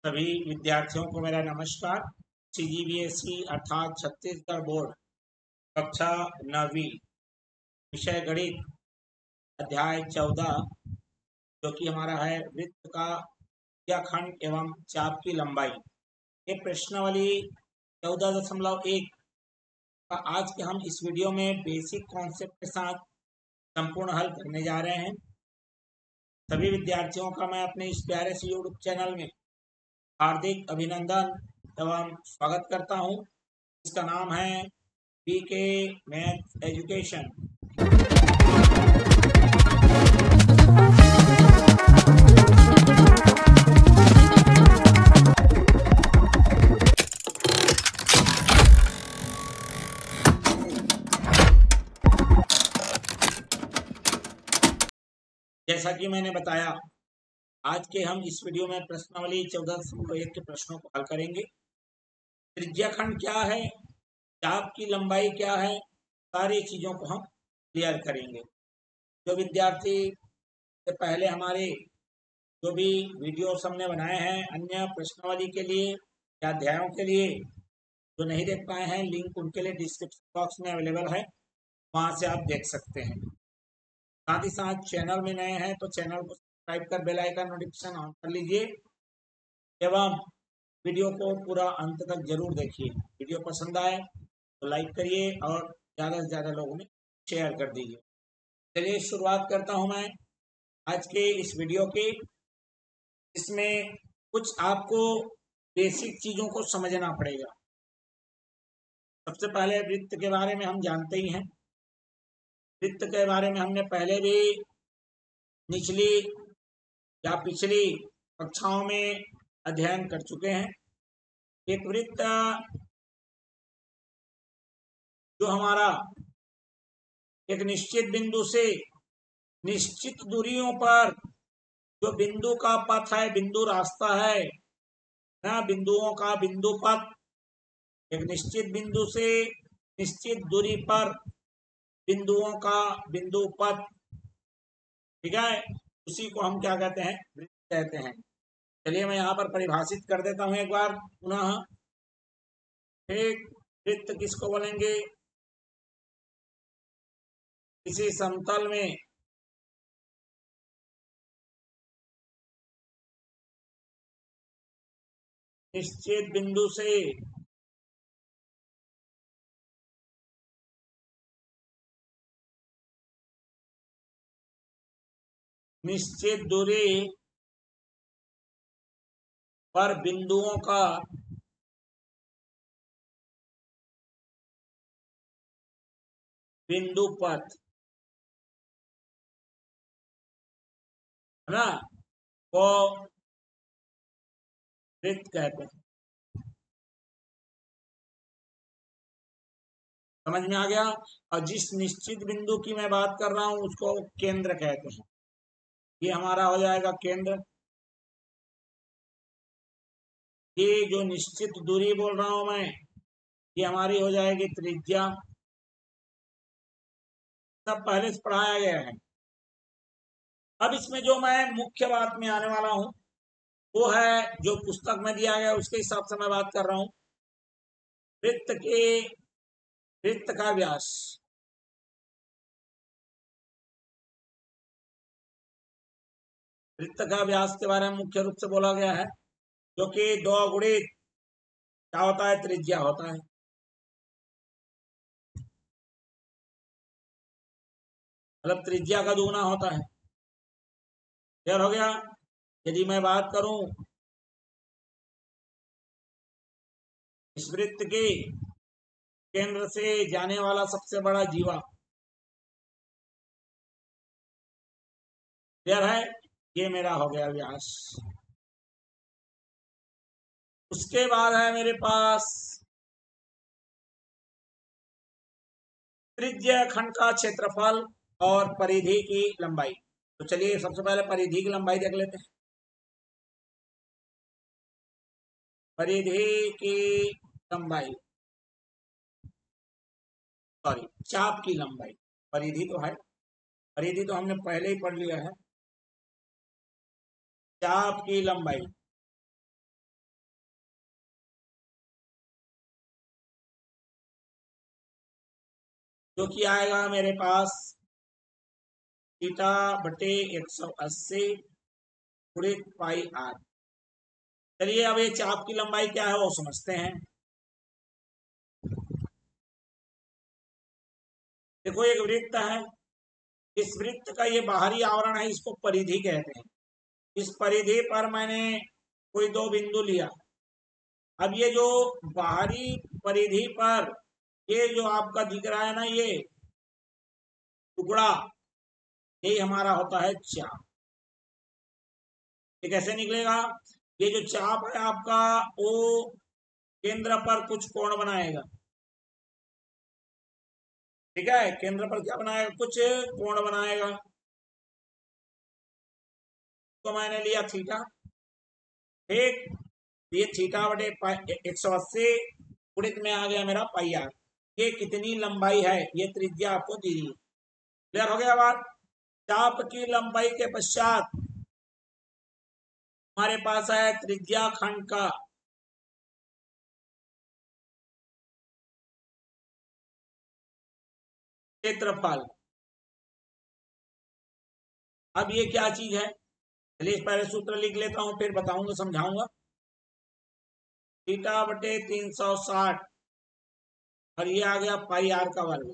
सभी विद्यार्थियों को मेरा नमस्कार। CGBSE अर्थात छत्तीसगढ़ बोर्ड कक्षा 9वीं विषय गणित अध्याय 14 जो कि हमारा है वृत्त का खंड एवं चाप की लंबाई। ये प्रश्नावली 14.1 का आज के हम इस वीडियो में बेसिक कॉन्सेप्ट के साथ संपूर्ण हल करने जा रहे हैं। सभी विद्यार्थियों का मैं अपने इस प्यारे से यूट्यूब चैनल में हार्दिक अभिनंदन एवं स्वागत करता हूं। इसका नाम है BK मैथ एजुकेशन। जैसा कि मैंने बताया, आज के हम इस वीडियो में प्रश्नावली 14.1 के प्रश्नों को हल करेंगे। त्रिज्याखंड क्या है, चाप की लंबाई क्या है, सारी चीजों को हम क्लियर करेंगे। जो विद्यार्थी से पहले हमारे जो भी वीडियोस हमने बनाए हैं अन्य प्रश्नावली के लिए या अध्यायों के लिए, जो नहीं देख पाए हैं, लिंक उनके लिए डिस्क्रिप्शन बॉक्स में अवेलेबल है, वहां से आप देख सकते हैं। साथ ही साथ चैनल में नए हैं तो चैनल को सब्सक्राइब कर बेल आइकन नोटिफिकेशन ऑन कर लीजिए एवं वीडियो को पूरा अंत तक जरूर देखिए। वीडियो पसंद आए तो लाइक करिए और ज़्यादा से ज़्यादा लोगों में शेयर कर दीजिए। चलिए शुरुआत करता हूं मैं आज के इस वीडियो की। इसमें कुछ आपको बेसिक चीज़ों को समझना पड़ेगा। सबसे पहले वृत्त के बारे में हम जानते ही हैं। वृत्त के बारे में हमने पहले भी निचली या पिछली कक्षाओं में अध्ययन कर चुके हैं। एक वृत्त जो हमारा एक निश्चित बिंदु से निश्चित दूरियों पर जो बिंदु का पथ है, बिंदु रास्ता है ना, बिंदुओं का बिंदु पथ, एक निश्चित बिंदु से निश्चित दूरी पर बिंदुओं का बिंदु पथ, ठीक है, उसी को हम क्या कहते हैं, वृत्त कहते हैं। चलिए मैं यहाँ पर परिभाषित कर देता हूँ एक बार पुनः। एक वृत्त किसको बोलेंगे? किसी समतल में निश्चित बिंदु से निश्चित दूरी पर बिंदुओं का बिंदु पथ, है ना, वो वृत्त कहते हैं। समझ में आ गया? और जिस निश्चित बिंदु की मैं बात कर रहा हूं उसको केंद्र कहते हैं। ये हमारा हो जाएगा केंद्र। ये जो निश्चित दूरी बोल रहा हूं मैं, ये हमारी हो जाएगी त्रिज्या। सब पहले से पढ़ाया गया है। अब इसमें जो मैं मुख्य बात में आने वाला हूं वो है जो पुस्तक में दिया गया उसके हिसाब से मैं बात कर रहा हूं। वृत्त का व्यास। वृत्त का व्यास के बारे में मुख्य रूप से बोला गया है, जो कि 2 गुणित क्या होता है, त्रिज्या होता है। मतलब त्रिज्या का दुगना होता है। क्लियर हो गया? यदि मैं बात करूं इस वृत्त के केंद्र से जाने वाला सबसे बड़ा जीवा, क्लियर है, ये मेरा हो गया व्यास। उसके बाद है मेरे पास त्रिज्या खंड का क्षेत्रफल और परिधि की लंबाई। तो चलिए सबसे पहले परिधि की लंबाई देख लेते हैं। परिधि की लंबाई, सॉरी, चाप की लंबाई। परिधि तो है, परिधि तो हमने पहले ही पढ़ लिया है। चाप की लंबाई, जो कि आएगा मेरे पास थीटा बटे 180 गुणित पाई आर। चलिए अब ये चाप की लंबाई क्या है वो समझते हैं। देखो एक वृत्त है, इस वृत्त का ये बाहरी आवरण है, इसको परिधि कहते हैं। इस परिधि पर मैंने कोई दो बिंदु लिया। अब ये जो बाहरी परिधि पर ये जो आपका दिख रहा है ना, ये टुकड़ा, यही हमारा होता है चाप। ये कैसे निकलेगा? ये जो चाप है आपका, वो केंद्र पर कुछ कोण बनाएगा। ठीक है, केंद्र पर क्या बनाएगा? कुछ कोण बनाएगा। तो मैंने लिया थीटा। ठीक, ये थीटा बटे 180 गुणित में आ गया मेरा पाई आर। ये कितनी लंबाई है ये त्रिज्या आपको दी है। क्लियर हो गया बात? चाप की लंबाई के पश्चात हमारे पास है त्रिज्या खंड का क्षेत्रफल। अब ये क्या चीज है? चलिए पहले सूत्र लिख लेता हूं, फिर बताऊंगा, समझाऊंगा। थीटा बटे 360 और ये आ गया पाई आर का वर्ग।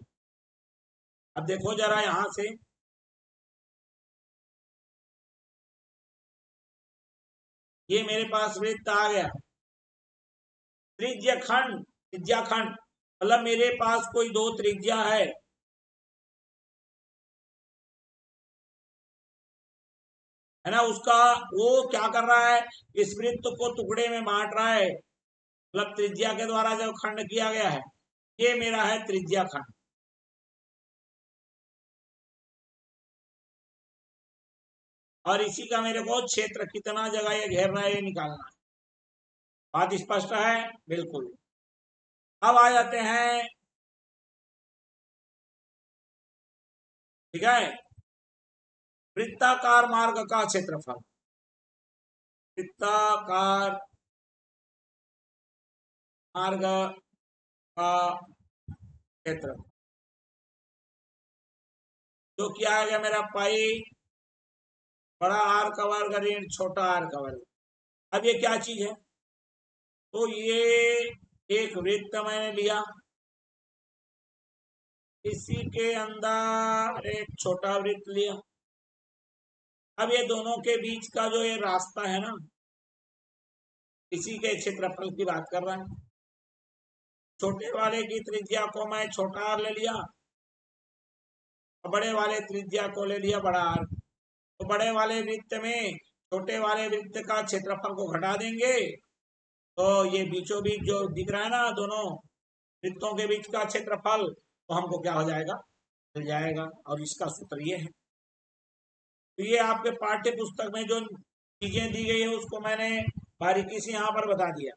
अब देखो जरा यहां से, ये मेरे पास वृत्त आ गया। त्रिज्या खंड मतलब मेरे पास कोई दो त्रिज्या है ना, उसका वो क्या कर रहा है, इस वृत्त को टुकड़े में बांट रहा है। मतलब त्रिज्या के द्वारा जो खंड किया गया है, ये मेरा है त्रिज्या खंड। और इसी का मेरे को क्षेत्र कितना जगह ये घेर रहा है ये निकालना है। बात स्पष्ट है? बिल्कुल। अब आ जाते हैं, ठीक है, वृत्ताकार मार्ग का क्षेत्रफल। वृत्ताकार मार्ग का क्षेत्र जो क्या आ गया मेरा पाई बड़ा आर का वर्ग ऋण छोटा आर का वर्ग। अब ये क्या चीज है? तो ये एक वृत्त मैंने लिया, इसी के अंदर एक छोटा वृत्त लिया। अब ये दोनों के बीच का जो ये रास्ता है ना, इसी के क्षेत्रफल की बात कर रहा है। छोटे वाले की त्रिज्या को मैं छोटा आर ले लिया, बड़े वाले त्रिज्या को ले लिया बड़ा आर। तो बड़े वाले वृत्त में छोटे वाले वृत्त का क्षेत्रफल को घटा देंगे, तो ये बीचों बीच जो दिख रहा है ना दोनों वृत्तों के बीच का क्षेत्रफल, तो हमको क्या हो जाएगा? मिल जाएगा। और इसका सूत्र ये है। तो ये आपके पाठ्य पुस्तक में जो चीजें दी गई है उसको मैंने बारीकी से यहाँ पर बता दिया।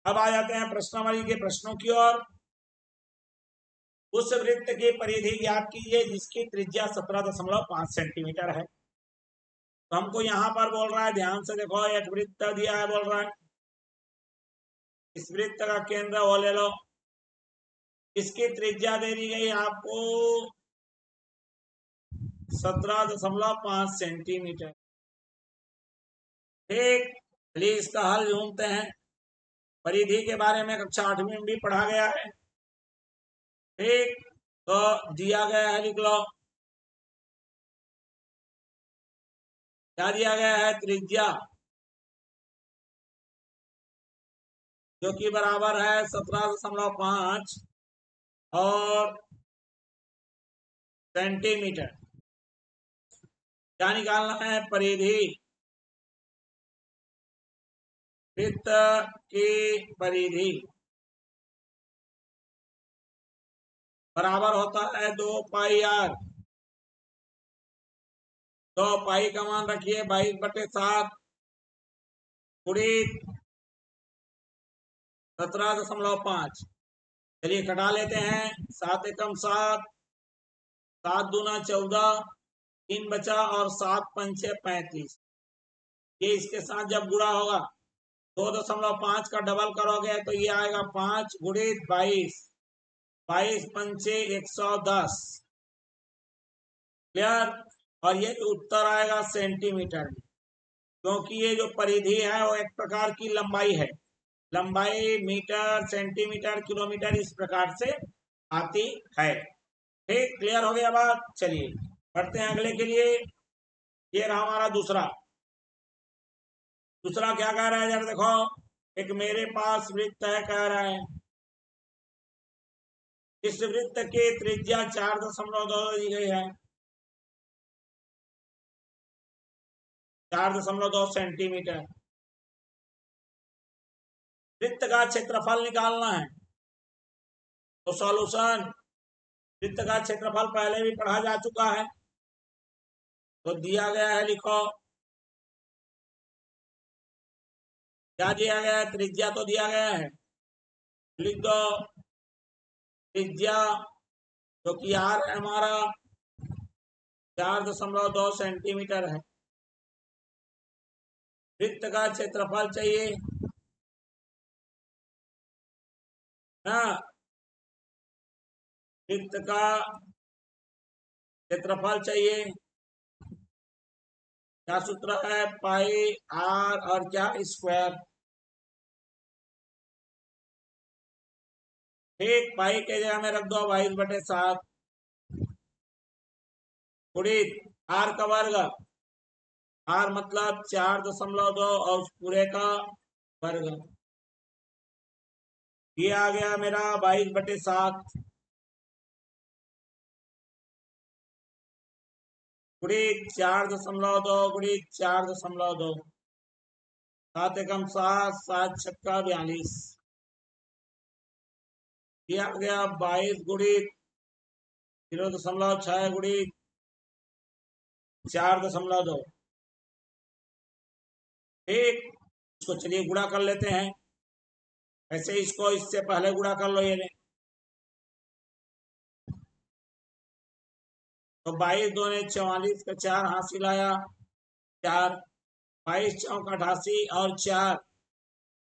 अब आ जाते हैं प्रश्नावली के प्रश्नों की ओर। उस वृत्त की परिधि ज्ञात कीजिए जिसकी त्रिज्या 17.5 सेंटीमीटर है। तो हमको यहाँ पर बोल रहा है, ध्यान से देखो, एक वृत्त दिया है, बोल रहा है इस वृत्त का केंद्र वो ले लो, इसकी त्रिज्या दे दी गई आपको 17.5 सेंटीमीटर। ठीक, चलिए इसका हल ढूंढते हैं। परिधि के बारे में कक्षा 8वीं में भी पढ़ा गया है। ठीक, तो दिया गया है, लिख लो। क्या दिया गया है? त्रिज्या जो कि बराबर है 17.5 और सेंटीमीटर। क्या निकालना है? परिधि, वृत्त की परिधि बराबर होता है 2 पाई आर। 2 पाई का मान रखिए 22/7 गुणित 17.5। चलिए कटा लेते हैं, 7 एकम 7, 7 दूना 14, 3 बचा और 7 पंचे 35। ये इसके साथ जब गुणा होगा 2.5 का डबल करोगे तो ये आएगा 5 गुणित 22 22 पंचे 110। क्लियर। और ये उत्तर आएगा सेंटीमीटर में, क्योंकि ये जो परिधि है वो एक प्रकार की लंबाई है। लंबाई मीटर, सेंटीमीटर, किलोमीटर इस प्रकार से आती है। ठीक, क्लियर हो गया बात। चलिए बढ़ते हैं अगले के लिए। ये रहा हमारा दूसरा। दूसरा क्या कह रहा है जरा देखो। एक मेरे पास वृत्त है कह रहा है, इस वृत्त की त्रिज्या 4.2 दी गई है, 4.2 सेंटीमीटर। वृत्त का क्षेत्रफल निकालना है। तो सॉल्यूशन, वृत्त का क्षेत्रफल पहले भी पढ़ा जा चुका है। तो दिया गया है, लिखो क्या दिया गया है। त्रिज्या तो दिया गया है, लिख दो त्रिज्या, जो कि आर है हमारा 4.2 सेंटीमीटर है। वृत्त का क्षेत्रफल चाहिए ना, वृत्त का क्षेत्रफल चाहिए। क्या सूत्र है, पाई आर और क्या स्क्वायर। ठीक, पाई के जगह में रख दो 22/7 गुणित आर का वर्ग। आर मतलब 4.2 और उस पूरे का वर्ग। ये आ गया मेरा 22/7 गुणित 4.2 गुणित 4.2। 7 एकम 7, 7 छक्का 42। ये आ गया 22 गुणित 0.6 गुणित 4.2। ठीक, इसको चलिए गुणा कर लेते हैं। ऐसे इसको इससे पहले गुणा कर लो। ये तो 22 दूने 44 का 4 हासिल आया 4। 22 चौक 88 और 4,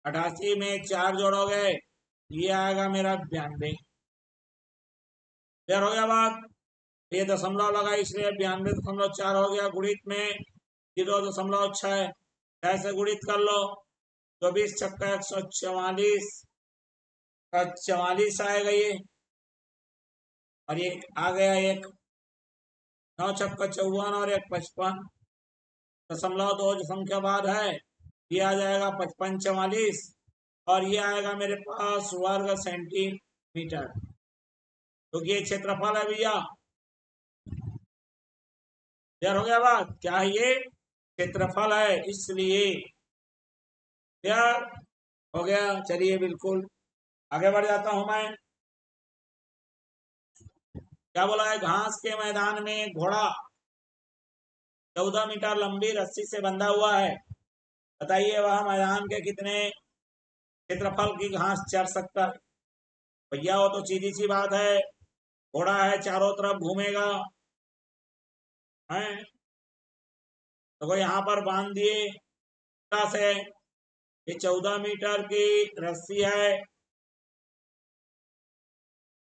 88 में 4 जोड़ोगे ये आएगा मेरा 92। क्लियर हो गया बात। ये दशमलव लगा इसलिए 92.4 हो गया। गुणित में 0.6 ऐसे गुणित कर लो। 24 छक्का 144 का 44 आएगा ये। और ये आ गया एक 9 छक्का 54 और एक 55। 0.2 जो संख्या बाद है ये आ जाएगा 55 44। और ये आएगा मेरे पास वर्ग सेंटीमीटर, क्योंकि ये क्षेत्रफल है भैया। क्लियर हो गया बात। क्या है ये, क्षेत्रफल है इसलिए। क्लियर हो गया। चलिए बिल्कुल आगे बढ़ जाता हूं मैं। क्या बोला है, घास के मैदान में एक घोड़ा 14 मीटर लंबी रस्सी से बंधा हुआ है। बताइए वह मैदान के कितने क्षेत्रफल की घास चर सकता है। भैया वो तो सीधी सी बात है, घोड़ा है चारों तरफ घूमेगा है। तो यहाँ पर बांध दिए से, ये 14 मीटर की रस्सी है,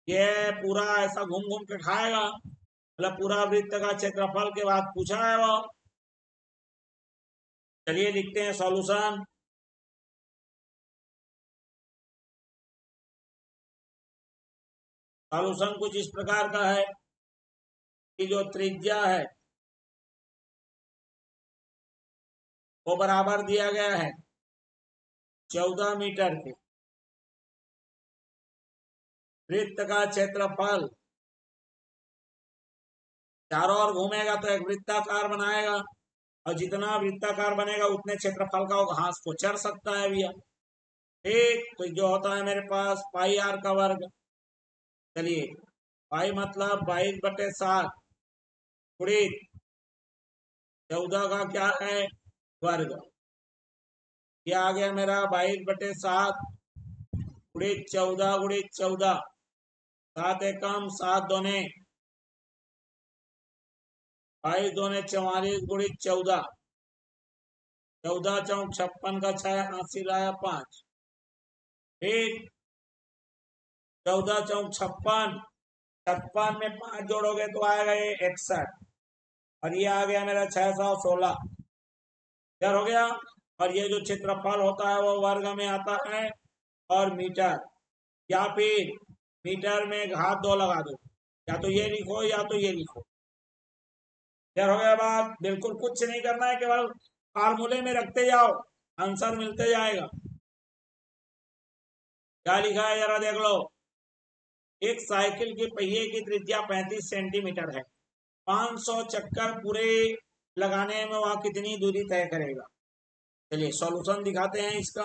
ये पूरा ऐसा घूम घूम के खाएगा। मतलब पूरा वृत्त का क्षेत्रफल के बाद पूछा है वो। चलिए लिखते हैं सॉल्यूशन। सॉल्यूशन कुछ इस प्रकार का है कि जो त्रिज्या है वो बराबर दिया गया है 14 मीटर के। वृत्त का क्षेत्रफल चारों ओर घूमेगा तो एक वृत्ताकार बनाएगा, और जितना वृत्ताकार बनेगा उतने क्षेत्रफल का वो घास को चर सकता है भैया। ठीक, तो जो होता है मेरे पास पाई आर का वर्ग। चलिए पाई मतलब 22/7 गुणित 14 का क्या है वर्ग। ये आ गया मेरा 22/7 गुणित 14 गुणित 14। 7 एकम 7 दूने 22 दूने 44 गुणित 14। 14 चौक 56 का 6 हासिल आया 5। ठीक, 14 चौक 56, 56 में 5 जोड़ोगे तो आएगा ये 61, और ये आ गया मेरा 616। क्लियर हो गया। और ये जो क्षेत्रफल होता है वो वर्ग में आता है और मीटर, या फिर मीटर में घात 2 लगा दो, या तो ये लिखो या तो ये लिखो। क्लियर हो गया बात। बिल्कुल कुछ नहीं करना है, केवल फार्मूले में रखते जाओ, आंसर मिलते जाएगा। क्या लिखा है जरा देख लो। एक साइकिल के पहिए की त्रिज्या 35 सेंटीमीटर है, 500 चक्कर पूरे लगाने में वह कितनी दूरी तय करेगा। चलिए सॉल्यूशन दिखाते हैं इसका।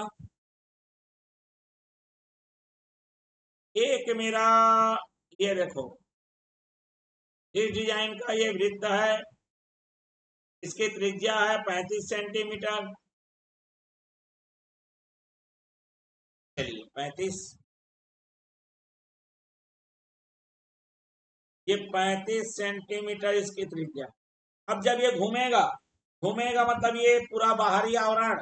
एक मेरा ये देखो, इस डिजाइन का ये वृत्त है, इसकी त्रिज्या है 35 सेंटीमीटर। चलिए 35, ये 35 सेंटीमीटर इसकी त्रिज्या। अब जब ये घूमेगा, घूमेगा मतलब ये पूरा बाहरी आवरण,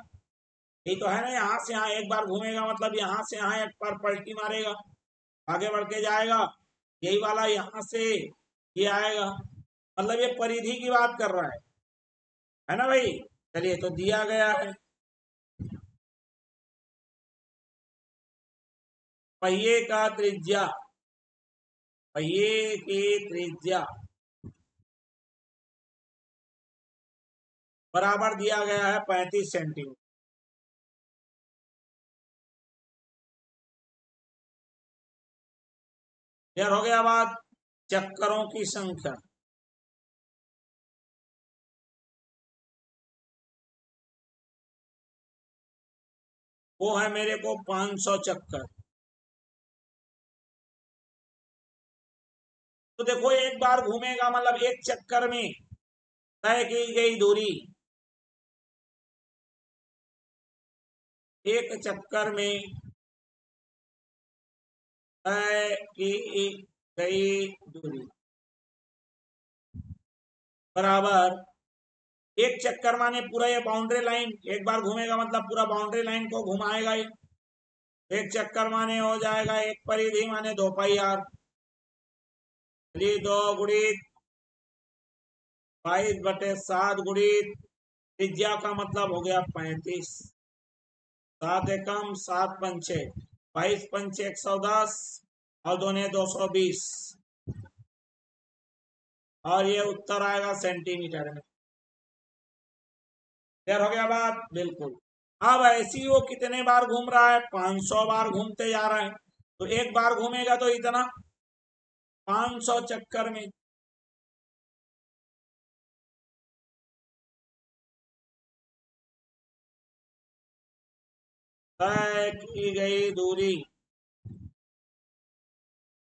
ये तो है ना, यहाँ से यहाँ एक बार घूमेगा मतलब यहाँ से यहाँ एक बार पलटी मारेगा, आगे बढ़ के जाएगा, यही वाला यहाँ से ये आएगा, मतलब ये परिधि की बात कर रहा है ना भाई। चलिए तो दिया गया है पहिए का त्रिज्या, पहिए की त्रिज्या बराबर दिया गया है 35 सेंटीमीटर। क्लियर हो गया बात। चक्करों की संख्या, वो है मेरे को 500 चक्कर। तो देखो एक बार घूमेगा मतलब एक चक्कर में तय की गई दूरी, एक चक्कर में तय की गई दूरी बराबर, एक चक्कर माने पूरा ये बाउंड्री लाइन, एक बार घूमेगा मतलब पूरा बाउंड्री लाइन को घुमाएगा ही। एक चक्कर माने हो जाएगा एक परिधि माने 2 पाई आर, 2 गुणित 22/7 गुणित त्रिज्या का मतलब हो गया 35, 7 एकम 7 पंचे 22 पंचे 110 और दोने 220, और ये उत्तर आएगा सेंटीमीटर में। क्लियर हो गया बात। बिल्कुल। अब ऐसी वो कितने बार घूम रहा है, 500 बार घूमते जा रहा है, तो एक बार घूमेगा तो इतना 500 चक्कर में तय की गई दूरी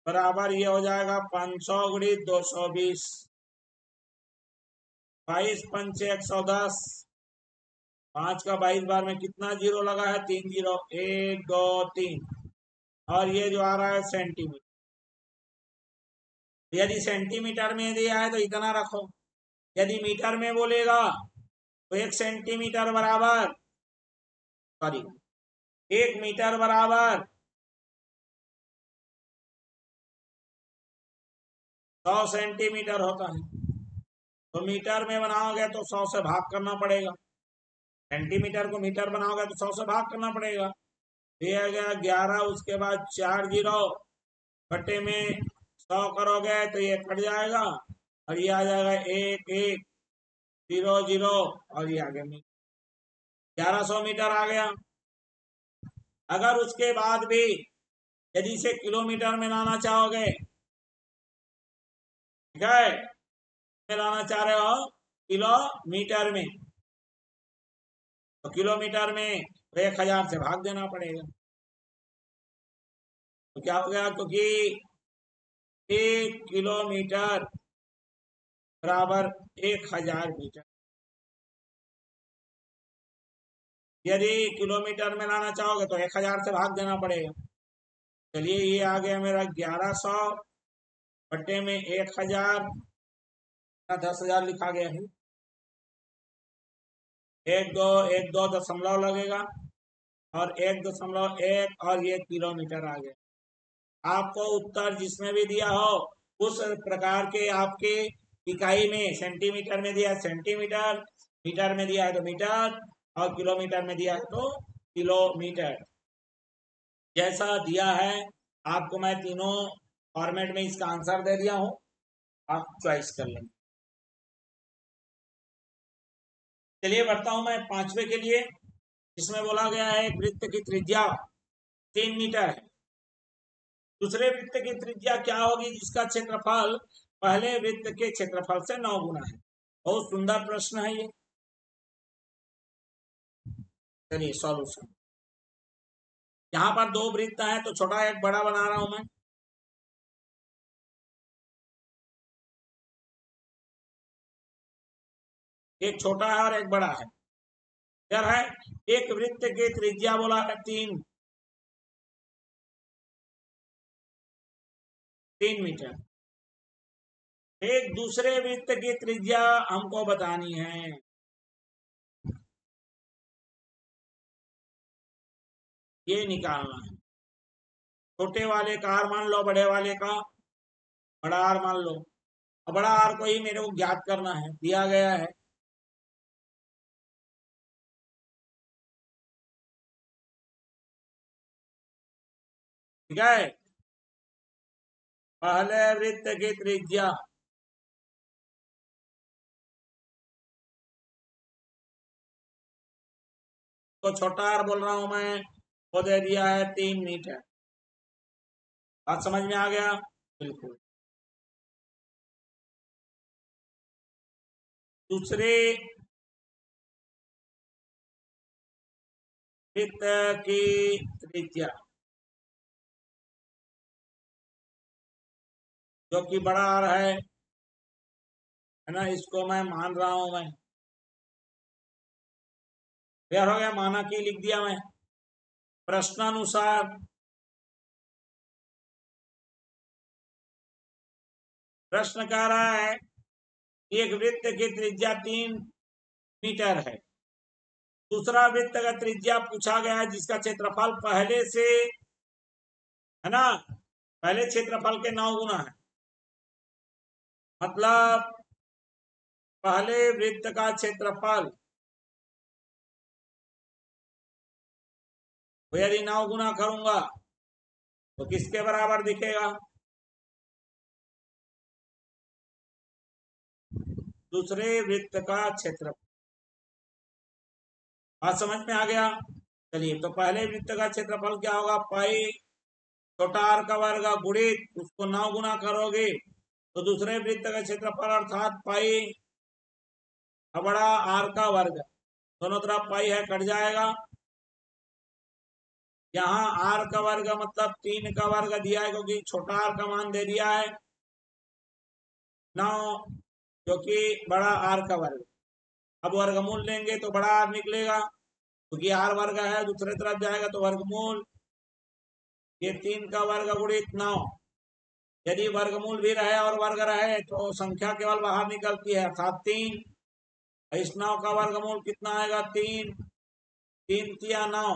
बराबर ये हो जाएगा 500 गुणित 220, 22 पंचे 110, 5 का 22 बार में कितना जीरो लगा है, 3 जीरो, 1 2 3, और ये जो आ रहा है सेंटीमीटर। यदि सेंटीमीटर में दिया है तो इतना रखो, यदि मीटर में बोलेगा तो 1 सेंटीमीटर बराबर, सॉरी 1 मीटर बराबर 100 सेंटीमीटर होता है। तो मीटर में बनाओगे तो 100 से भाग करना पड़ेगा, सेंटीमीटर को मीटर बनाओगे तो 100 से भाग करना पड़ेगा। दिया गया 11, उसके बाद 4 जीरो, बटे में 100 करोगे तो ये कट जाएगा, और ये आ जाएगा 1 1 0 0, और ये आगे में 1100 मीटर आ गया। अगर उसके बाद भी यदि इसे किलोमीटर में लाना चाहोगे, ठीक है, में लाना चाह रहे हो किलोमीटर में, तो किलोमीटर में 1000 से भाग देना पड़ेगा। तो क्या हो गया, क्योंकि 1 किलोमीटर बराबर 1000 मीटर, यदि किलोमीटर में लाना चाहोगे तो 1000 से भाग देना पड़ेगा। चलिए ये आ गया मेरा 1100 बटे में 1000, 10,000 लिखा गया है, 1 2 दशमलव लगेगा, और 1.1, और ये किलोमीटर आ गया। आपको उत्तर जिसमें भी दिया हो उस प्रकार के आपके इकाई में, सेंटीमीटर में दिया है सेंटीमीटर, मीटर में दिया है तो मीटर, और किलोमीटर में दिया है तो किलोमीटर, जैसा दिया है आपको मैं तीनों फॉर्मेट में इसका आंसर दे दिया हूं, आप चॉइस कर लेंगे। चलिए बढ़ता हूं मैं पांचवे के लिए, इसमें बोला गया है वृत्त की त्रिज्या 3 मीटर है। दूसरे वृत्त की त्रिज्या क्या होगी जिसका क्षेत्रफल पहले वृत्त के क्षेत्रफल से 9 गुना है। बहुत सुंदर प्रश्न है ये। चलिए सॉल्यूशन, यहाँ पर दो वृत्त हैं तो छोटा एक बड़ा बना रहा हूं मैं। एक छोटा है और एक बड़ा है। क्या है? एक वृत्त की त्रिज्या बोला है 3 मीटर। एक दूसरे वृत्त की त्रिज्या हमको बतानी है। ये निकालना है। छोटे वाले का आर मान लो, बड़े वाले का बड़ा आर मान लो। बड़ा आर को ही मेरे को ज्ञात करना है, दिया गया है। ठीक है, पहले वृत्त की त्रिज्या तो छोटा आर बोल रहा हूं मैं, वो दे दिया है 3 मीटर। बात समझ में आ गया? बिल्कुल। दूसरे वृत्त की त्रिज्या जो कि बड़ा आर है ना, इसको मैं मान रहा हूं मैं। क्लियर हो गया? माना कि लिख दिया मैं। प्रश्नानुसार प्रश्न कह रहा है एक वृत्त की त्रिज्या 3 मीटर है। दूसरा वृत्त का त्रिज्या पूछा गया है जिसका क्षेत्रफल पहले से, है ना, पहले क्षेत्रफल के 9 गुना है। मतलब पहले वृत्त का क्षेत्रफल तो यदि 9 गुना करूंगा तो किसके बराबर दिखेगा? दूसरे वृत्त का क्षेत्रफल। बात समझ में आ गया? चलिए, तो पहले वृत्त का क्षेत्रफल क्या होगा? पाई छोटा आर का वर्ग गुणित उसको 9 गुना करोगे तो दूसरे वृत्त का क्षेत्रफल अर्थात पाई बड़ा आर का वर्ग, दोनों तरफ पाई है कट जाएगा। यहाँ आर का वर्ग मतलब 3 का वर्ग दिया है क्योंकि छोटा आर का मान दे दिया है 9, जो कि बड़ा आर का वर्ग। अब वर्गमूल लेंगे तो बड़ा आर निकलेगा क्योंकि आर वर्ग है, दूसरे तरफ जाएगा तो वर्गमूल, ये 3 का वर्ग गुणित 9। यदि वर्गमूल भी रहे और वर्ग रहे तो संख्या केवल बाहर निकलती है अर्थात 3। इस 9 का वर्गमूल कितना आएगा? 3। 3 तिया 9,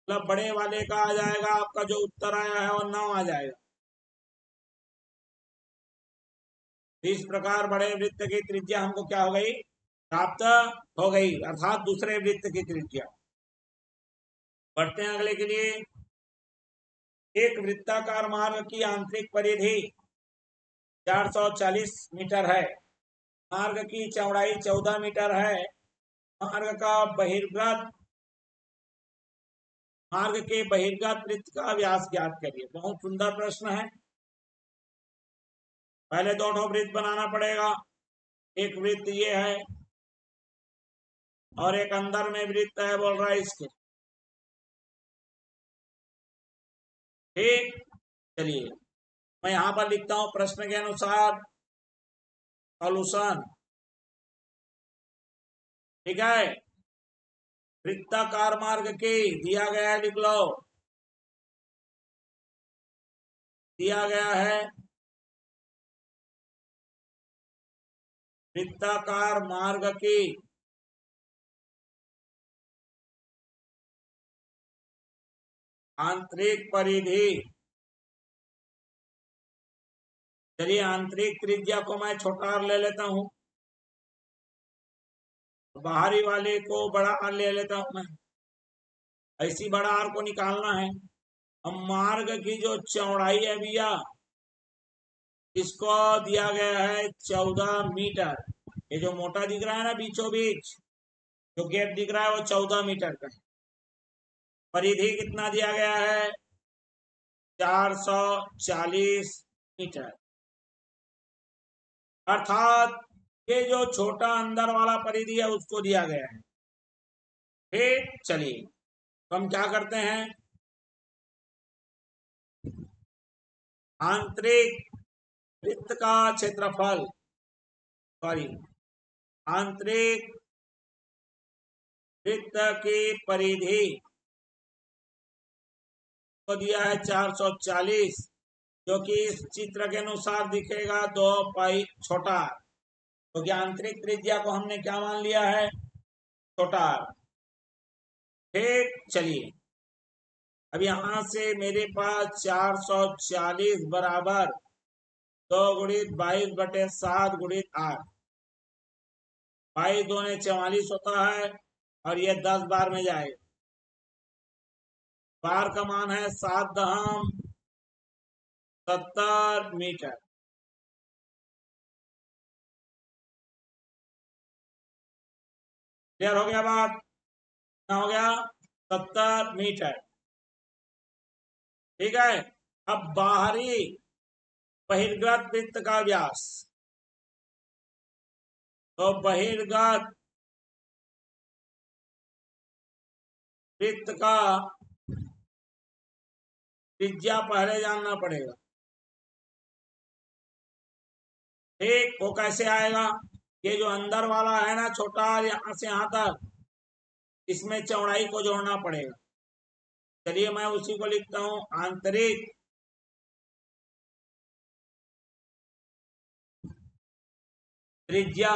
मतलब बड़े वाले का आ जाएगा, आपका जो उत्तर आया है वो 9 आ जाएगा। इस प्रकार बड़े वृत्त की त्रिज्या हमको क्या हो गई? प्राप्त हो गई, अर्थात दूसरे वृत्त की त्रिज्या। बढ़ते हैं अगले के लिए। एक वृत्ताकार मार्ग की आंतरिक परिधि 440 मीटर है। मार्ग की चौड़ाई 14 मीटर है। मार्ग का बहिर्गत मार्ग के बहिर्गत वृत्त का व्यास ज्ञात करिए। बहुत सुंदर प्रश्न है। पहले दो वृत्त बनाना पड़ेगा। एक वृत्त ये है और एक अंदर में वृत्त है, बोल रहा है इसके। ठीक, चलिए मैं यहां पर लिखता हूं प्रश्न के अनुसार सॉल्यूशन। ठीक है, वृत्ताकार मार्ग के दिया गया है, लिख लो। दिया गया है वृत्ताकार मार्ग की आंतरिक परिधि चलिए आंतरिक त्रिज्या को मैं छोटा r ले लेता हूं, बाहरी वाले को बड़ा R ले लेता हूं मैं। ऐसी बड़ा R को निकालना है। अब मार्ग की जो चौड़ाई है भैया, इसको दिया गया है 14 मीटर। ये जो मोटा दिख रहा है ना बीचों बीच जो गैप दिख रहा है वो 14 मीटर का है। परिधि कितना दिया गया है? 440 मीटर। अर्थात ये जो छोटा अंदर वाला परिधि है उसको दिया गया है। ठीक, चलिए तो हम क्या करते हैं, आंतरिक वृत्त का क्षेत्रफल, सॉरी, आंतरिक वृत्त की परिधि को दिया है 440, जो कि इस चित्र के अनुसार दिखेगा 2 पाई छोटा, क्योंकि आंतरिक त्रिज्या को हमने क्या मान लिया है? छोटा। ठीक, चलिए अब यहां से मेरे पास 440 बराबर 2 गुणित 22/7 गुणित 8, 22 दूने 44 होता है और ये 10 बार में जाएगा। बार का मान है 7×70 मीटर। क्लियर हो गया बात? कितना हो गया? 70 मीटर। ठीक है, अब बाहरी बहिर्गत वृत्त का व्यास, तो बहिर्गत वृत्त का त्रिज्या पहले जानना पड़ेगा। ठीक, वो कैसे आएगा? ये जो अंदर वाला है ना छोटा, यहां से यहां तक, इसमें चौड़ाई को जोड़ना पड़ेगा। चलिए मैं उसी को लिखता हूं, आंतरिक त्रिज्या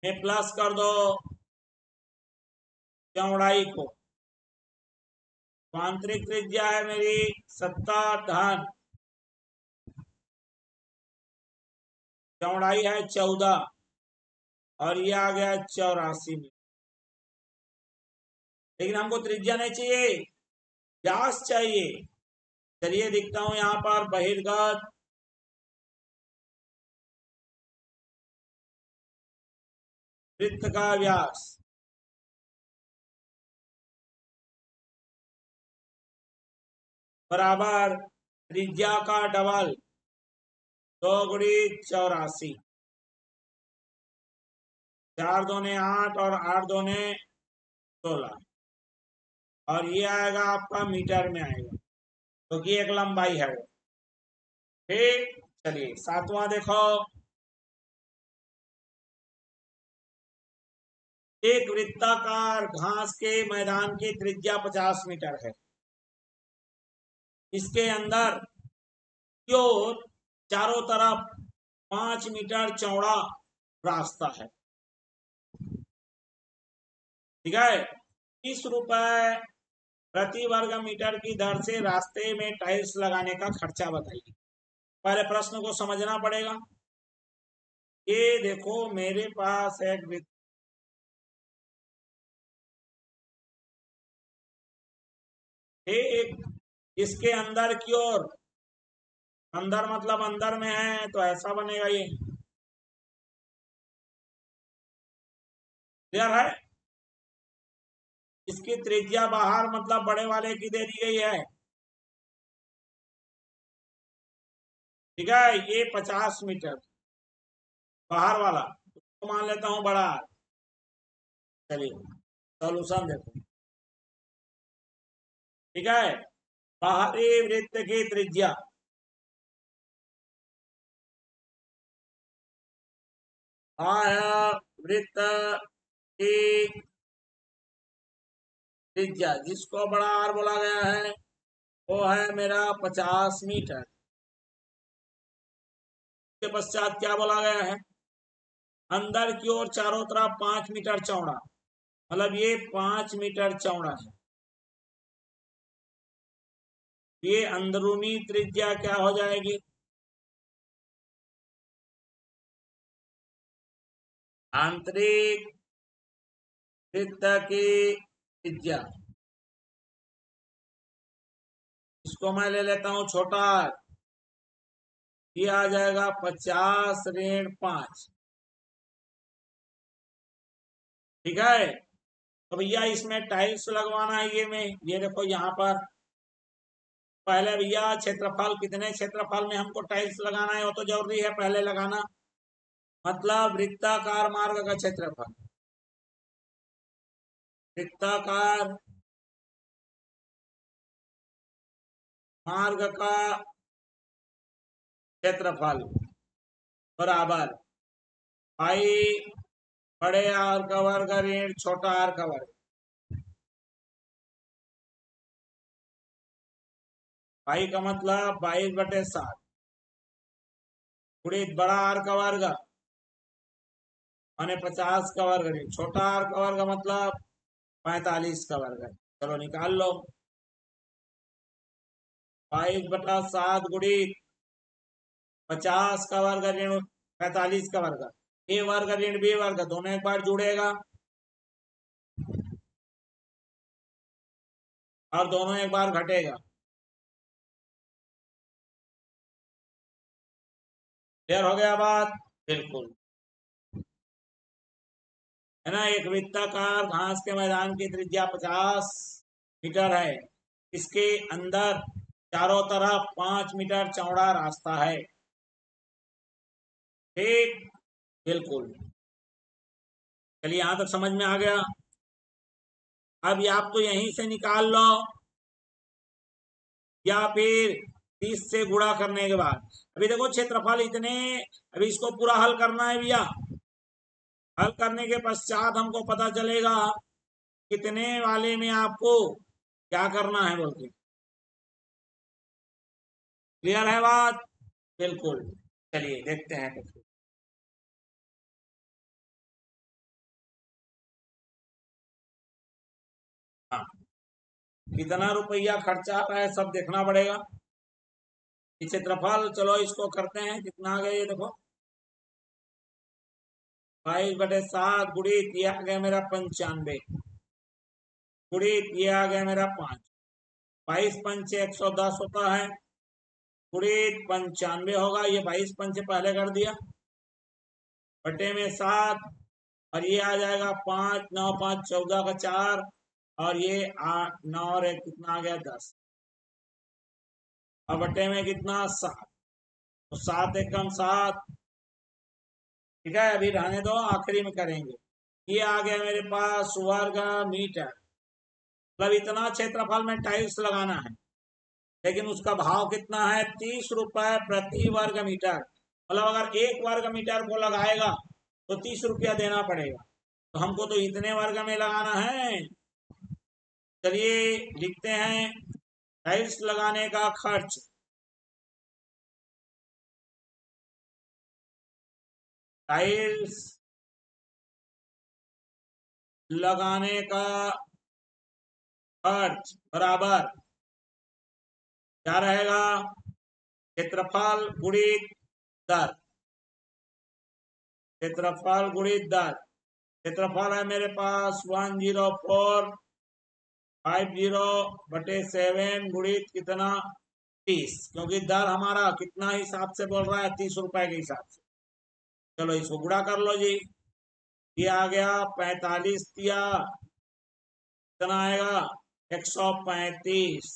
में प्लस कर दो चौड़ाई को। तो आंतरिक त्रिज्या है मेरी 70 धन चौड़ाई है 14 और ये आ गया 84 में। लेकिन हमको त्रिज्या नहीं चाहिए, व्यास चाहिए। चलिए दिखता हूं यहां पर बहिर्गत वृत्त का व्यास, बराबर त्रिज्या का डबल 2 गुणित 84, 4 दूने 8 और 8 दूने 16, और ये आएगा आपका मीटर में आएगा, क्योंकि एक लंबाई है वो। ठीक, चलिए सातवां देखो, एक वृत्ताकार घास के मैदान की त्रिज्या 50 मीटर है। इसके अंदर की ओर चारों तरफ 5 मीटर चौड़ा रास्ता है। ठीक है, 30 रुपए प्रति वर्ग मीटर की दर से रास्ते में टाइल्स लगाने का खर्चा बताइए। पहले प्रश्न को समझना पड़ेगा। ये देखो मेरे पास एक वृत्त, एक इसके अंदर की ओर, अंदर मतलब अंदर में है तो ऐसा बनेगा ये। क्लियर है? इसकी त्रिज्या बाहर मतलब बड़े वाले की दे दी गई है। ठीक है, ये 50 मीटर बाहर वाला, तो मान लेता हूं बड़ा। चलिए सॉल्यूशन देखो। ठीक है, बाहरी वृत्त की त्रिज्या बाह्य वृत्त की त्रिज्या, जिसको बड़ा आर बोला गया है, वो है मेरा 50 मीटर। के पश्चात क्या बोला गया है? अंदर की ओर चारों तरफ 5 मीटर चौड़ा, मतलब ये 5 मीटर चौड़ा है। ये अंदरूनी त्रिज्या क्या हो जाएगी? आंतरिक वृत्त की त्रिज्या, इसको मैं ले लेता हूं छोटा r, ये आ जाएगा 50-5। ठीक है। तो भैया इसमें टाइल्स लगवाना है, ये देखो यहाँ पर पहले भैया क्षेत्रफल, कितने क्षेत्रफल में हमको टाइल्स लगाना है वो तो जरूरी है पहले लगाना। मतलब वृत्ताकार मार्ग का क्षेत्रफल, वृत्ताकार मार्ग का क्षेत्रफल बराबर पाई बड़े आर का वर्ग ऋण छोटा आर का वर्ग। पाई का मतलब 22/7 गुणित बड़ा आर का वर्ग माने 50 का वर्ग ऋण छोटा आर का वर्ग मतलब 45 का वर्ग है। चलो निकाल लो। 22/7 गुणित 50 का वर्ग ऋण 45 का वर्ग, ए वर्ग ऋण बी वर्ग दोनों एक बार जुड़ेगा और दोनों एक बार घटेगा। क्लियर हो गया बात? बिल्कुल, है ना। एक वृत्ताकार घास के मैदान की त्रिज्या 50 मीटर है, इसके अंदर चारों तरफ 5 मीटर चौड़ा रास्ता है। ठीक, बिल्कुल। चलिए यहां तक समझ में आ गया। अब आप तो यहीं से निकाल लो या फिर 30 से गुणा करने के बाद। अभी देखो क्षेत्रफल इतने, अभी इसको पूरा हल करना है भैया। हल करने के पश्चात हमको पता चलेगा कितने वाले में आपको क्या करना है बोलते। क्लियर है बात? बिल्कुल। चलिए देखते हैं कुछ। हाँ, कितना रुपया खर्चा आ रहा है सब देखना पड़ेगा। ये क्षेत्रफल, चलो इसको करते हैं, कितना आ गया ये देखो 22/7 गुणित ये आ गया मेरा 95 गुणित ये आ गया मेरा 5। 22×5 110 होता है गुणित 95 होगा, ये 22×5 पहले कर दिया बटे में 7 और ये आ जाएगा 5 9 5 14 का 4 और ये 8 9 और 1 कितना आ गया 10 और बटे में कितना 7, तो 7 एकम 7। ठीक है, अभी रहने दो, आखिरी में करेंगे। ये आ गया मेरे पास वर्ग मीटर। मतलब इतना क्षेत्रफल में टाइल्स लगाना है, लेकिन उसका भाव कितना है 30 रुपए प्रति वर्ग मीटर। मतलब अगर 1 वर्ग मीटर को लगाएगा तो 30 रुपया देना पड़ेगा, तो हमको तो इतने वर्ग में लगाना है। चलिए लिखते हैं टाइल्स लगाने का खर्च। टाइल्स लगाने का खर्च बराबर क्या रहेगा, क्षेत्रफल गुणित दर। क्षेत्रफल गुणित दर, क्षेत्रफल है मेरे पास 1050/7 गुणित कितना 30, क्योंकि दर हमारा कितना हिसाब से बोल रहा है 30 रुपए के हिसाब से। चलो इसको गुणा कर लो जी, ये आ गया 45 दिया, कितना आएगा 135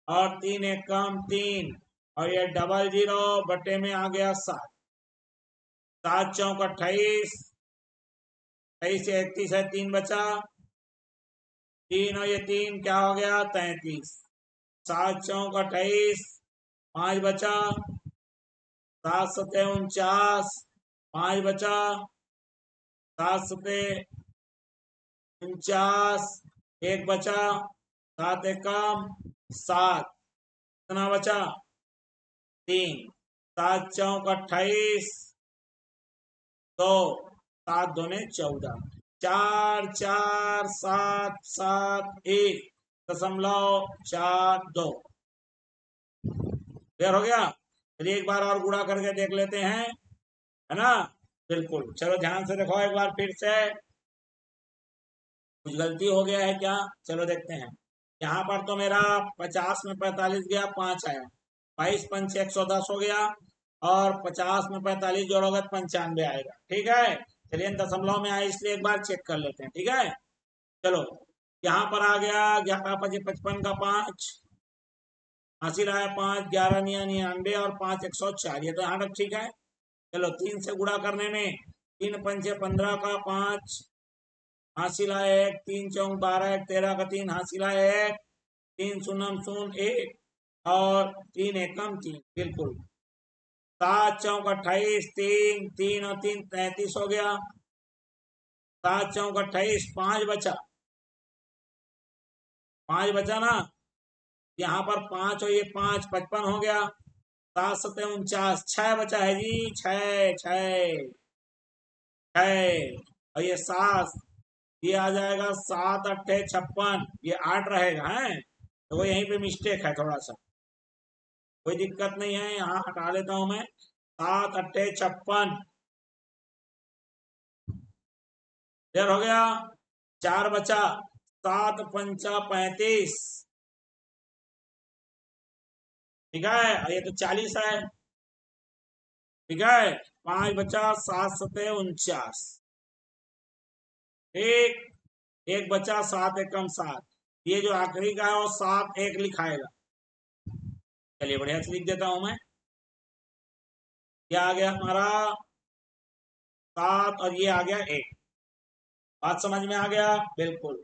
और 3 एकम 3 और ये डबल जीरो बटे में आ गया 7। 7 चौक 28, 28 से 31 है 3 बचा, 3 और ये 3 क्या हो गया 33। 7 चौक 28, 5 बचा, 7 सते 49, 5 बचा, 7 सते 49, 1 बचा, 7 एकम 7, कितना बचा 3। 7 चौक 28, 2, 7 दूने 14, 4 4 7 7 1 दशमलव 4 2। क्लियर हो गया। चलिए एक बार और गुणा करके देख लेते हैं, है ना। बिल्कुल, चलो ध्यान से देखो एक बार फिर से, कुछ गलती हो गया है क्या, चलो देखते हैं। यहाँ पर तो मेरा 50 में 45 गया, 5 आया, 22 पंच 110 हो गया, और 50 में 45 जोड़ोगे तो 95 आएगा, ठीक है। चलिए दशमलव में आए इसलिए एक बार चेक कर लेते हैं, ठीक है। चलो यहाँ पर आ गया 11 पचे 55 का 5, हासिल आया 5, 11 99 और 5 104, ये तो यहाँ तक ठीक है। चलो 3 से गुणा करने में 3 पंचे 15 का 5, हासिल आया 1, 3 चौक 12, 1 13 का 3, हासिल आया 1, 3 शून्य शून्य 1 और 3 एकम 3, बिल्कुल। 7 चौक 28, 3 3 और 3 33 हो गया, 7 चौक 28, 5 बचा, 5 बचा ना, यहाँ पर 5 और ये 5 55 हो गया, 7 सत्ते 49, 6 बचा है जी, 6 6 6, और ये 7, ये आ जाएगा 7 अट्ठे 56, ये 8 रहेगा है, तो वो यहीं पे मिस्टेक है थोड़ा सा, कोई दिक्कत नहीं है, यहाँ हटा लेता हूं मैं, 7 अट्ठे 56, क्लियर हो गया। 4 बचा, 7 पंचा 35, ठीक है, और ये तो 40 है, ठीक है। 5 बचा, 7 सत्ते 49, ठीक, 1 बचा, 7 एकम 7, ये जो आखिरी का है वो 7 1 लिखाएगा, चलिए बढ़िया से लिख देता हूं मैं, क्या आ गया हमारा 7 और ये आ गया 1, बात समझ में आ गया, बिल्कुल।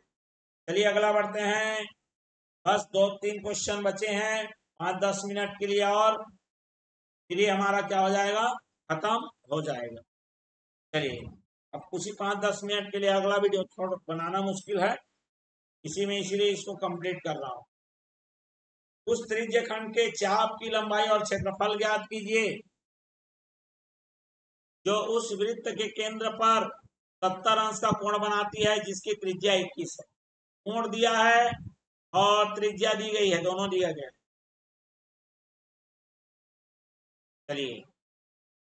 चलिए अगला बढ़ते हैं, बस 2-3 क्वेश्चन बचे हैं, 5-10 मिनट के लिए, और फिर ये हमारा क्या हो जाएगा, खत्म हो जाएगा। चलिए अब कुछ ही 5-10 मिनट के लिए, अगला वीडियो थोड़ा बनाना मुश्किल है इसी में, इसीलिए इसको कंप्लीट कर रहा हूँ। उस त्रिज्य खंड के चाप की लंबाई और क्षेत्रफल ज्ञात कीजिए जो उस वृत्त के केंद्र पर 70 अंश का कोण बनाती है जिसकी त्रिज्या 21 है। कोण दिया है और त्रिज्या दी गई है, दोनों दिया गया है। चलिए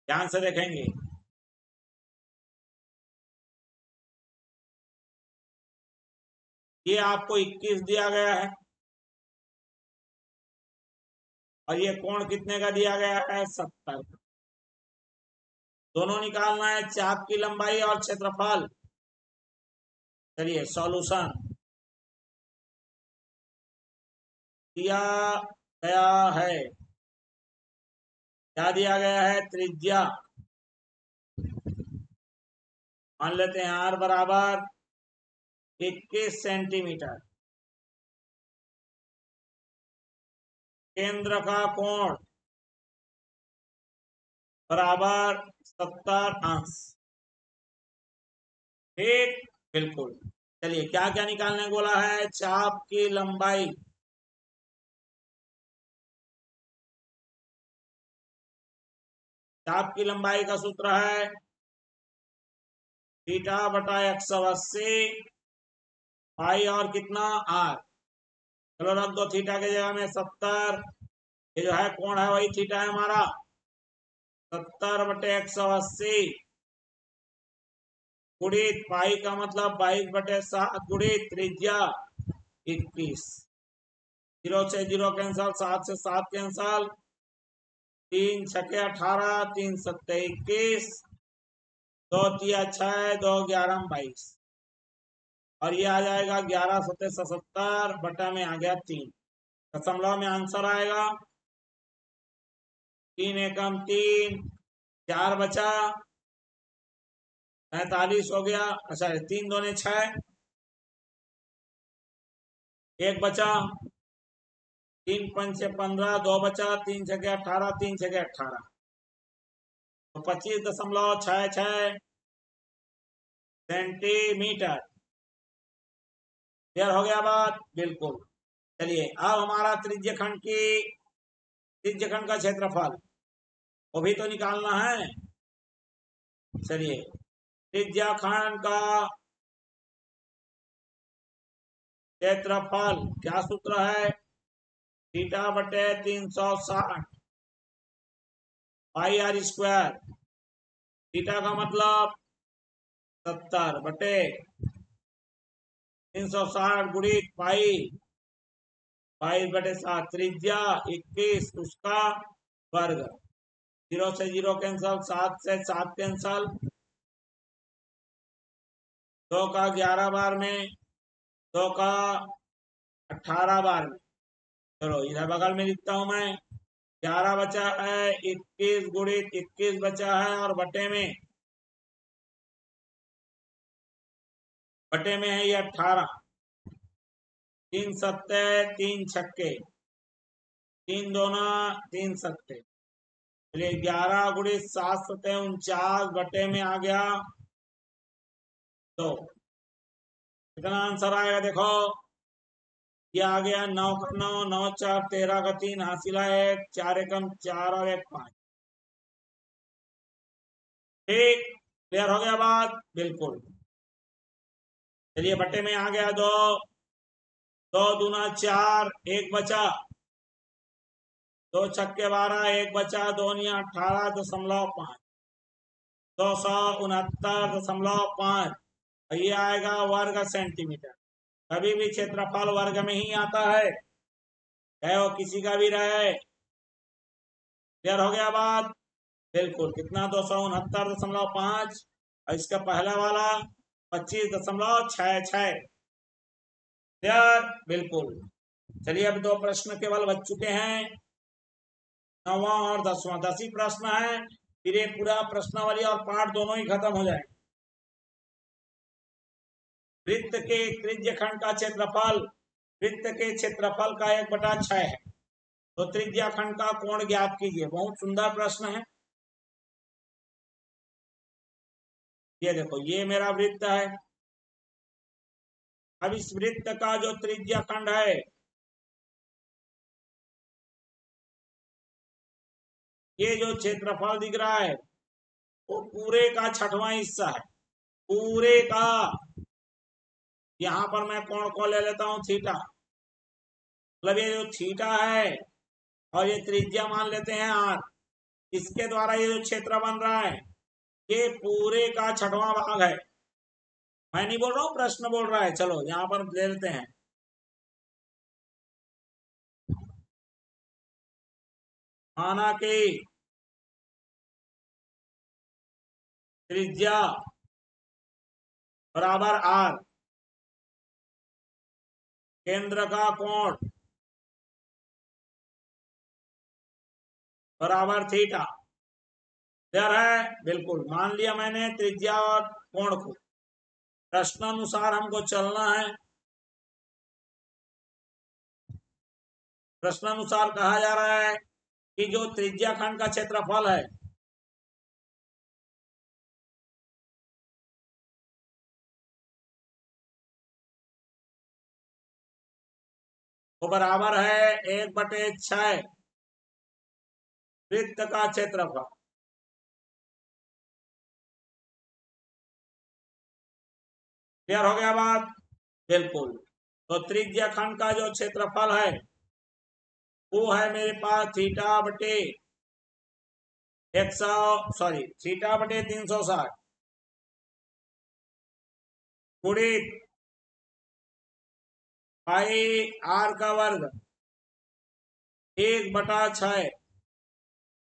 ध्यान से देखेंगे, ये आपको 21 दिया गया है, और ये कोण कितने का दिया गया है, 70। दोनों निकालना है, चाप की लंबाई और क्षेत्रफल। चलिए सॉल्यूशन, दिया गया है, क्या दिया गया है, त्रिज्या, मान लेते हैं आर बराबर 21 सेंटीमीटर, केंद्र का कोण बराबर 70 अंश, ठीक, बिल्कुल। चलिए क्या क्या निकालने बोला है, चाप की लंबाई, चाप की लंबाई का सूत्र है थीटा बटा 180 पाई और कितना आर, चलो रख दो थीटा के जगह में 70, ये जो है कोण है वही थीटा है हमारा, 70 बटे 180 गुणित पाई का मतलब 22 बटे 7 गुणित त्रिज्या 21, 0 से 0 कैंसल, 7 से 7 कैंसल, 3 छके 18, 3 सत्ते 21, 2 तिया 6, 2 11 22, और ये आ जाएगा 11 सत्ते 77 बटा में आ गया 3, दशमलव में आंसर आएगा 3 एकम 3, 4 बचा, 45 हो गया, अच्छा 3 दूने 6, 1 बचा, 3 पंचे 15, 2 बचा, 3 छके 18, 3 छके 18, तो 25.66 सेंटीमीटर, क्लियर हो गया बात, बिल्कुल। चलिए अब हमारा त्रिज्यखंड का क्षेत्रफल वो भी तो निकालना है। चलिए त्रिज्यखंड का क्षेत्रफल क्या सूत्र है, थीटा बटे 360 पाई आर स्क्वायर, थीटा का मतलब 70 बटे 360 गुणित पाई 22/7, त्रिज्या 21, उसका वर्ग। 0 से 0 कैंसल, 7 से 7 कैंसल, 2 का 11 बार में, 2 का 18 बार में। चलो इधर बगल में लिखता हूं मैं, 11 बचा है, 21 गुणित 21 बचा है, और बटे में है ये 18। 3 सत्ते 3 छक्के, 3 दूना 3 सत्ते, चलिए 11 गुणित 7 सत्ते 49, बटे में आ गया 2। कितना आंसर आएगा देखो, ये आ गया 9 का 9, 9 4 13 का 3, हासिल है 1, 4 एकम 4 और 1 5। ठीक, क्लियर हो गया बात, बिल्कुल। चलिए बट्टे में आ गया 2, 2 दूना 4, 1 बचा, 2 छक्के 12, 1 बचा, 2 निया 18.5, 269.5। ये आएगा वर्ग सेंटीमीटर। कभी भी क्षेत्रफल वर्ग में ही आता है, चाहे वो किसी का भी रहे। क्लियर हो गया बात, बिल्कुल। कितना 269.5, और इसका पहला वाला 25.66। क्लियर, बिल्कुल। चलिए अब 2 प्रश्न केवल बच चुके हैं, 9वां और 10वां। 10 ही प्रश्न है, फिर ये पूरा प्रश्नावली और पाठ दोनों ही खत्म हो जाएंगे। वृत्त के त्रिज्य खंड का क्षेत्रफल वृत्त के क्षेत्रफल का 1/6 है, तो त्रिज्या खंड का कोण ज्ञात कीजिए। बहुत सुंदर प्रश्न है। ये देखो, ये मेरा वृत्त है। अब इस वृत्त का जो त्रिज्या खंड है, ये जो क्षेत्रफल दिख रहा है, वो पूरे का 6वां हिस्सा है, पूरे का। यहां पर मैं कोण को ले लेता हूं थीटा, मतलब ये जो थीटा है, और ये त्रिज्या मान लेते हैं आर, इसके द्वारा ये जो क्षेत्र बन रहा है, ये पूरे का 6वां भाग है। मैं नहीं बोल रहा हूं, प्रश्न बोल रहा है। चलो यहां पर ले लेते हैं, माना कि त्रिज्या बराबर आर, केंद्र का कोण बराबर थीटा। क्लियर है, बिल्कुल। मान लिया मैंने त्रिज्या और कोण को। प्रश्नानुसार हमको चलना है। प्रश्नानुसार कहा जा रहा है कि जो त्रिज्या खंड का क्षेत्रफल है, वो बराबर है 1/6 वृत्त का क्षेत्रफल। क्लियर हो गया बात, बिल्कुल। तो त्रिज्या खंड का जो क्षेत्रफल है, वो है मेरे पास थीटा बटे 360 गुणित पाई आर का वर्ग 1/6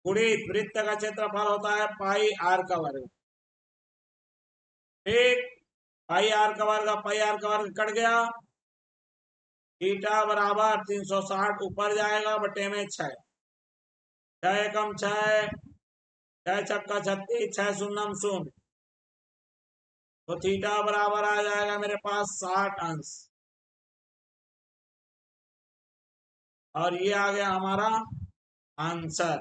गुणित वृत्त का क्षेत्रफल होता है पाई आर का वर्ग। ठीक, पाई आर का वर्ग कट गया, थीटा बराबर 360 ऊपर जाएगा, बटे में 6, 6 एकम 6, 6 छक्का 36, 6 शून्यम 0, तो थीटा बराबर आ जाएगा मेरे पास 60 अंश, और ये आ गया हमारा आंसर।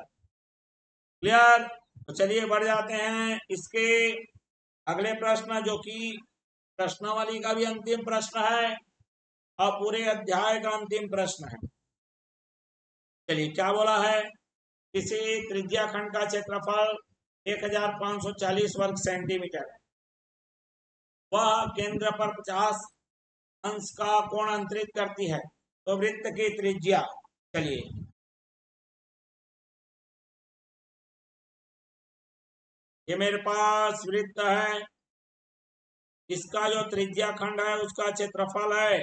क्लियर। तो चलिए बढ़ जाते हैं इसके अगले प्रश्न, जो कि प्रश्नावली का भी अंतिम प्रश्न है और पूरे अध्याय का अंतिम प्रश्न है। चलिए क्या बोला है, किसी त्रिज्या खंड का क्षेत्रफल 1540 वर्ग सेंटीमीटर है, वह केंद्र पर 50 अंश का कोण अंतरित करती है, तो वृत्त की त्रिज्या। चलिए ये मेरे पास वृत्त है, इसका जो त्रिज्या खंड है उसका क्षेत्रफल है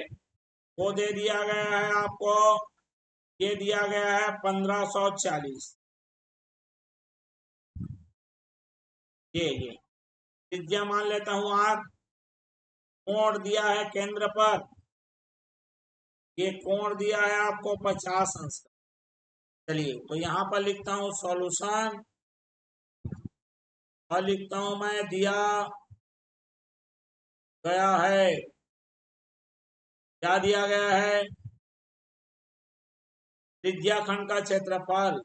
वो दे दिया गया है आपको, ये दिया गया है 1540। ये त्रिज्या मान लेता हूं 8, कोण दिया है केंद्र पर, ये कोण दिया है आपको 50 अंश का। चलिए तो यहां पर लिखता हूं सॉल्यूशन, और लिखता हूं मैं दिया गया है, क्या दिया गया है, त्रिज्या खंड का क्षेत्रफल,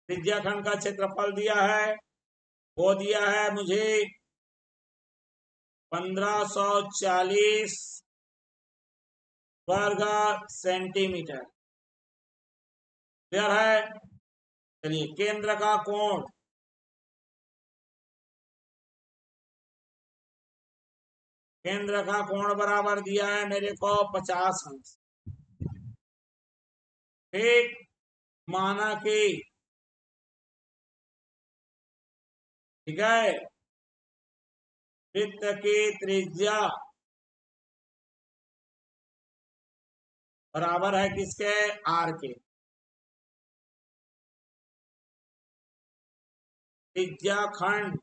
त्रिज्या खंड का क्षेत्रफल दिया है, वो दिया है मुझे 1540 वर्ग सेंटीमीटर। क्लियर है? चलिए केंद्र का कोण, केंद्र का कोण बराबर दिया है मेरे को 50 अंश। ठीक, माना कि ठीक है वृत्त की त्रिज्या बराबर है किसके, आर के। त्रिज्या खंड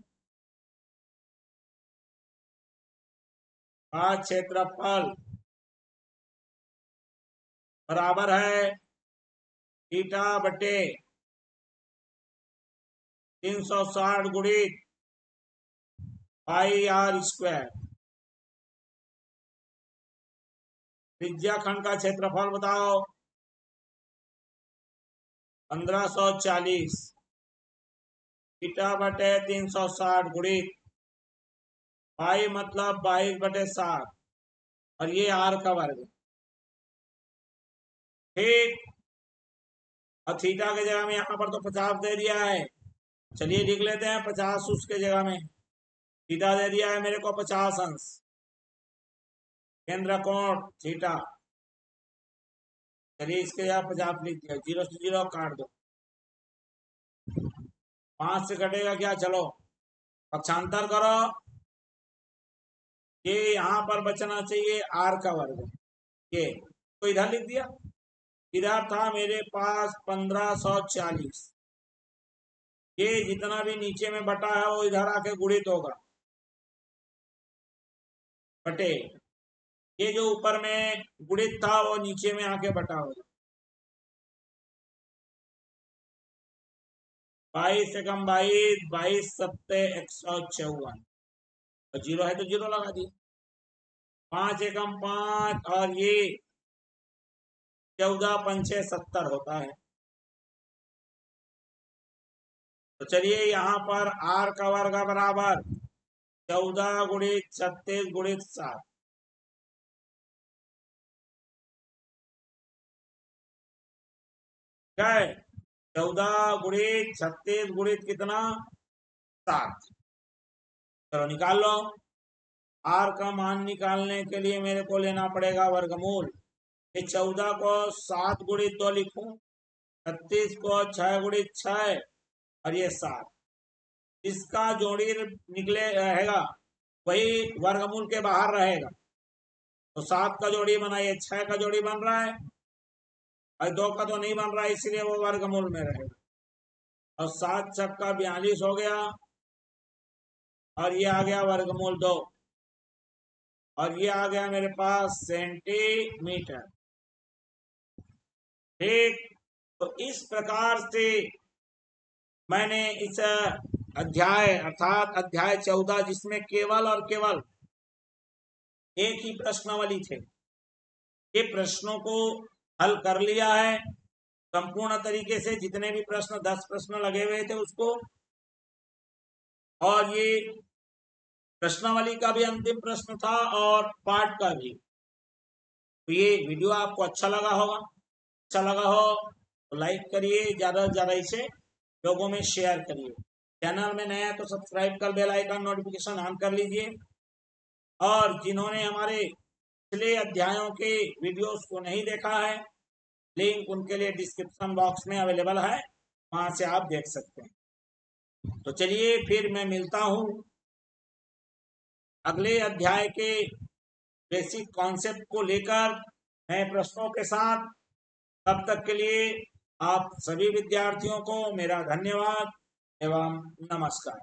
का क्षेत्रफल बराबर है थीटा बटे 360 गुणित पाई आर स्क्वायर। त्रिज्या खंड का क्षेत्रफल बताओ, 1540 थीटा बटे 360 गुणित पाई मतलब 22/7, और ये आर का वर्ग। ठीक, और थीटा की जगह में यहाँ पर तो 50 दे दिया है, चलिए लिख लेते हैं 50 उसके जगह में। थीटा दे दिया है मेरे को 50 अंश, केंद्र कोण थीटा, चलिए इसके जगह 50 लिख दिया, 0 से 0 काट दो, 5 से कटेगा क्या, चलो पक्षांतर करो, ये यहाँ पर बचना चाहिए आर का वर्ग, ये तो इधर लिख दिया। इधर था मेरे पास 1540, ये जितना भी नीचे में बटा है वो इधर आके गुणित होगा, बटे ये जो ऊपर में गुणित था वो नीचे में आके बटा होगा। 22 एकम 22, 22 सत्ते 154, और 0 है तो 0 लगा दिए। 5 एकम 5, और ये 14 पंचे 70 होता है। तो चलिए यहाँ पर आर का वर्ग बराबर 14 गुणित 36 गुणित 7, क्या है, 14 गुणित 36 गुणित कितना, 7। चलो निकाल लो। आर का मान निकालने के लिए मेरे को लेना पड़ेगा वर्गमूल। ये 14 को 7 गुणित 2 लिखूं, 36 को 6 गुणित 6, और ये 7, इसका जोड़ी निकले रहेगा वही वर्गमूल के बाहर रहेगा, तो 7 का जोड़ी बना, ये 6 का जोड़ी बन रहा है, और 2 का तो नहीं बन रहा है, इसलिए वो वर्गमूल में रहेगा, और 7 छक्का 42 हो गया, और ये आ गया वर्गमूल 2, और ये आ गया मेरे पास सेंटीमीटर। ठीक, तो इस प्रकार से मैंने इस अध्याय अर्थात अध्याय 14, जिसमें केवल और केवल एक ही प्रश्नावली थे, ये प्रश्नों को हल कर लिया है संपूर्ण तरीके से, जितने भी प्रश्न 10 प्रश्न लगे हुए थे उसको, और ये प्रश्नावली का भी अंतिम प्रश्न था और पाठ का भी। तो ये वीडियो आपको अच्छा लगा होगा, अच्छा लगा हो तो लाइक करिए, ज्यादा से ज्यादा इसे लोगों में शेयर करिए। चैनल में नया है तो सब्सक्राइब कर बेल आइकन नोटिफिकेशन ऑन कर लीजिए, और जिन्होंने हमारे पिछले अध्यायों के वीडियोस को नहीं देखा है, लिंक उनके लिए डिस्क्रिप्शन बॉक्स में अवेलेबल है, वहां से आप देख सकते हैं। तो चलिए फिर मैं मिलता हूं अगले अध्याय के बेसिक कॉन्सेप्ट को लेकर नए प्रश्नों के साथ। तब तक के लिए आप सभी विद्यार्थियों को मेरा धन्यवाद एवं नमस्कार।